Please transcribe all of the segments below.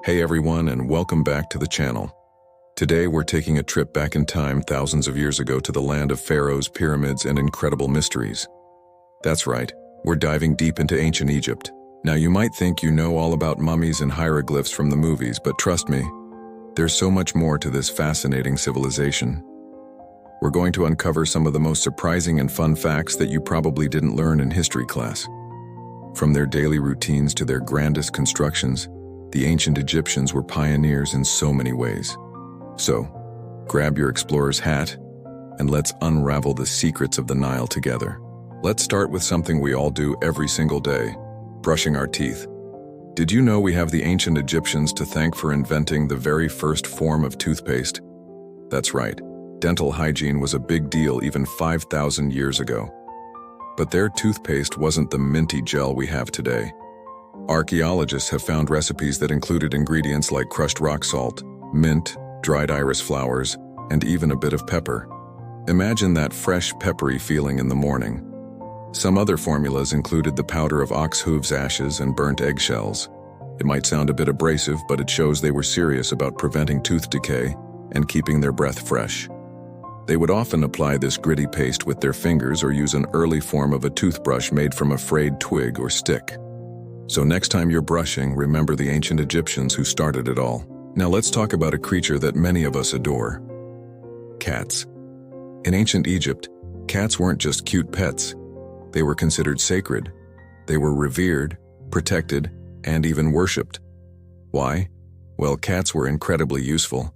Hey everyone, and welcome back to the channel. Today we're taking a trip back in time thousands of years ago to the land of pharaohs, pyramids, and incredible mysteries. That's right, we're diving deep into ancient Egypt. Now you might think you know all about mummies and hieroglyphs from the movies, but trust me, there's so much more to this fascinating civilization. We're going to uncover some of the most surprising and fun facts that you probably didn't learn in history class. From their daily routines to their grandest constructions, the ancient Egyptians were pioneers in so many ways. So, grab your explorer's hat and let's unravel the secrets of the Nile together. Let's start with something we all do every single day, brushing our teeth. Did you know we have the ancient Egyptians to thank for inventing the very first form of toothpaste? That's right, dental hygiene was a big deal even 5,000 years ago. But their toothpaste wasn't the minty gel we have today. Archaeologists have found recipes that included ingredients like crushed rock salt, mint, dried iris flowers, and even a bit of pepper. Imagine that fresh, peppery feeling in the morning. Some other formulas included the powder of ox hooves ashes and burnt eggshells. It might sound a bit abrasive, but it shows they were serious about preventing tooth decay and keeping their breath fresh. They would often apply this gritty paste with their fingers or use an early form of a toothbrush made from a frayed twig or stick. So next time you're brushing, remember the ancient Egyptians who started it all. Now let's talk about a creature that many of us adore. Cats. In ancient Egypt, cats weren't just cute pets. They were considered sacred. They were revered, protected, and even worshipped. Why? Well, cats were incredibly useful.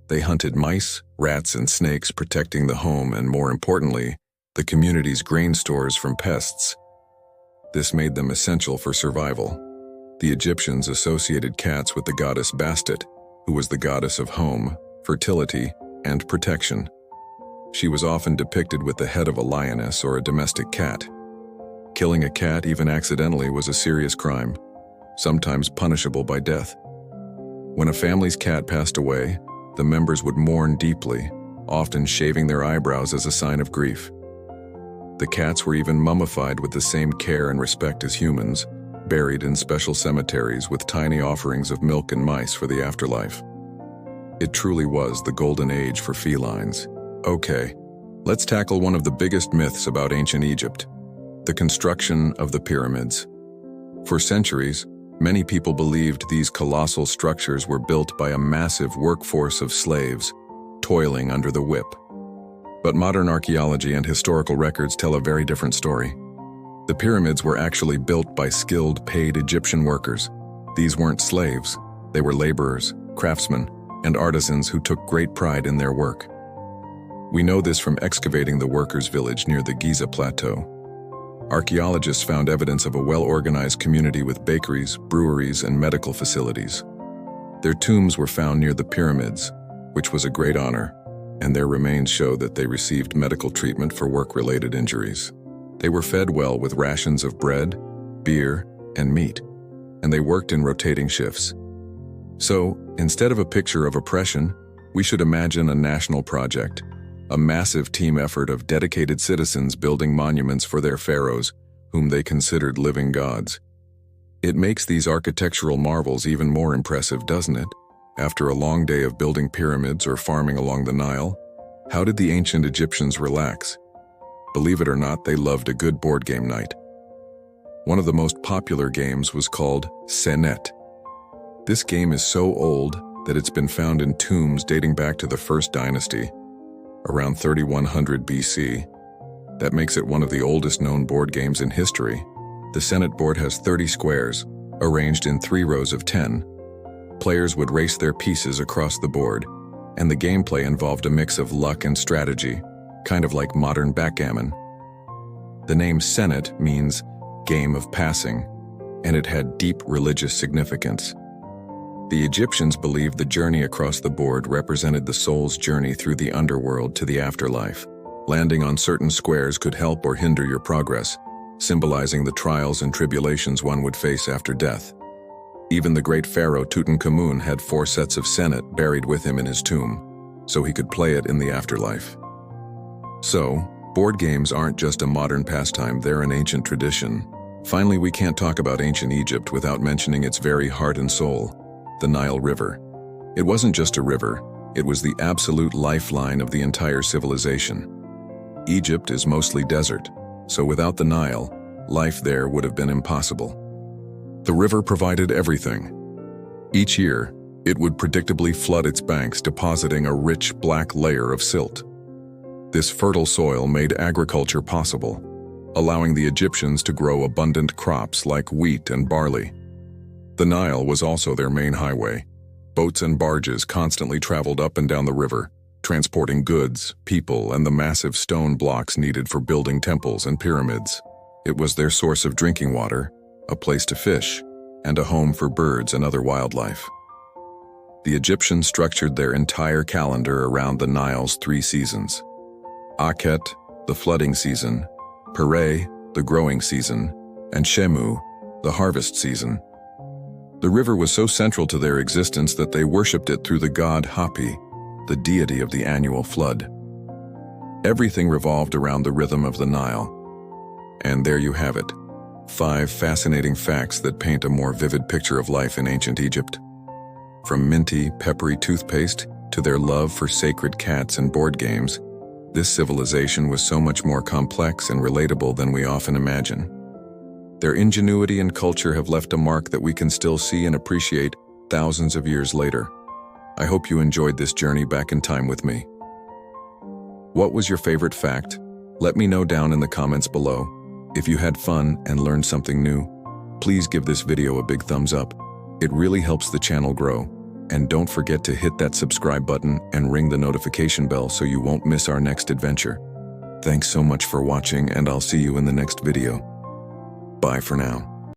They hunted mice, rats, and snakes, protecting the home and, more importantly, the community's grain stores from pests. This made them essential for survival. The Egyptians associated cats with the goddess Bastet, who was the goddess of home, fertility, and protection. She was often depicted with the head of a lioness or a domestic cat. Killing a cat, even accidentally, was a serious crime, sometimes punishable by death. When a family's cat passed away, the members would mourn deeply, often shaving their eyebrows as a sign of grief. The cats were even mummified with the same care and respect as humans, buried in special cemeteries with tiny offerings of milk and mice for the afterlife. It truly was the golden age for felines. Okay, let's tackle one of the biggest myths about ancient Egypt: the construction of the pyramids. For centuries, many people believed these colossal structures were built by a massive workforce of slaves, toiling under the whip. But modern archaeology and historical records tell a very different story. The pyramids were actually built by skilled, paid Egyptian workers. These weren't slaves. They were laborers, craftsmen, and artisans who took great pride in their work. We know this from excavating the workers' village near the Giza Plateau. Archaeologists found evidence of a well-organized community with bakeries, breweries, and medical facilities. Their tombs were found near the pyramids, which was a great honor, and their remains show that they received medical treatment for work-related injuries. They were fed well with rations of bread, beer, and meat, and they worked in rotating shifts. So, instead of a picture of oppression, we should imagine a national project, a massive team effort of dedicated citizens building monuments for their pharaohs, whom they considered living gods. It makes these architectural marvels even more impressive, doesn't it? After a long day of building pyramids or farming along the Nile, how did the ancient Egyptians relax? Believe it or not, they loved a good board game night. One of the most popular games was called Senet. This game is so old that it's been found in tombs dating back to the First Dynasty, around 3100 BC. That makes it one of the oldest known board games in history. The Senet board has 30 squares, arranged in 3 rows of 10. Players would race their pieces across the board, and the gameplay involved a mix of luck and strategy, kind of like modern backgammon. The name Senet means game of passing, and it had deep religious significance. The Egyptians believed the journey across the board represented the soul's journey through the underworld to the afterlife. Landing on certain squares could help or hinder your progress, symbolizing the trials and tribulations one would face after death. Even the great pharaoh Tutankhamun had 4 sets of Senet buried with him in his tomb, so he could play it in the afterlife. So, board games aren't just a modern pastime, they're an ancient tradition. Finally, we can't talk about ancient Egypt without mentioning its very heart and soul, the Nile River. It wasn't just a river, it was the absolute lifeline of the entire civilization. Egypt is mostly desert, so without the Nile, life there would have been impossible. The river provided everything. Each year, it would predictably flood its banks, depositing a rich black layer of silt. This fertile soil made agriculture possible, allowing the Egyptians to grow abundant crops like wheat and barley. The Nile was also their main highway. Boats and barges constantly traveled up and down the river, transporting goods, people, and the massive stone blocks needed for building temples and pyramids. It was their source of drinking water, a place to fish, and a home for birds and other wildlife. The Egyptians structured their entire calendar around the Nile's 3 seasons: Akhet, the flooding season; Pere, the growing season; and Shemu, the harvest season. The river was so central to their existence that they worshipped it through the god Hapi, the deity of the annual flood. Everything revolved around the rhythm of the Nile. And there you have it, 5 fascinating facts that paint a more vivid picture of life in ancient Egypt. From minty, peppery toothpaste to their love for sacred cats and board games, this civilization was so much more complex and relatable than we often imagine. Their ingenuity and culture have left a mark that we can still see and appreciate thousands of years later. I hope you enjoyed this journey back in time with me. What was your favorite fact? Let me know down in the comments below. If you had fun and learned something new, please give this video a big thumbs up. It really helps the channel grow. And don't forget to hit that subscribe button and ring the notification bell so you won't miss our next adventure. Thanks so much for watching, and I'll see you in the next video. Bye for now.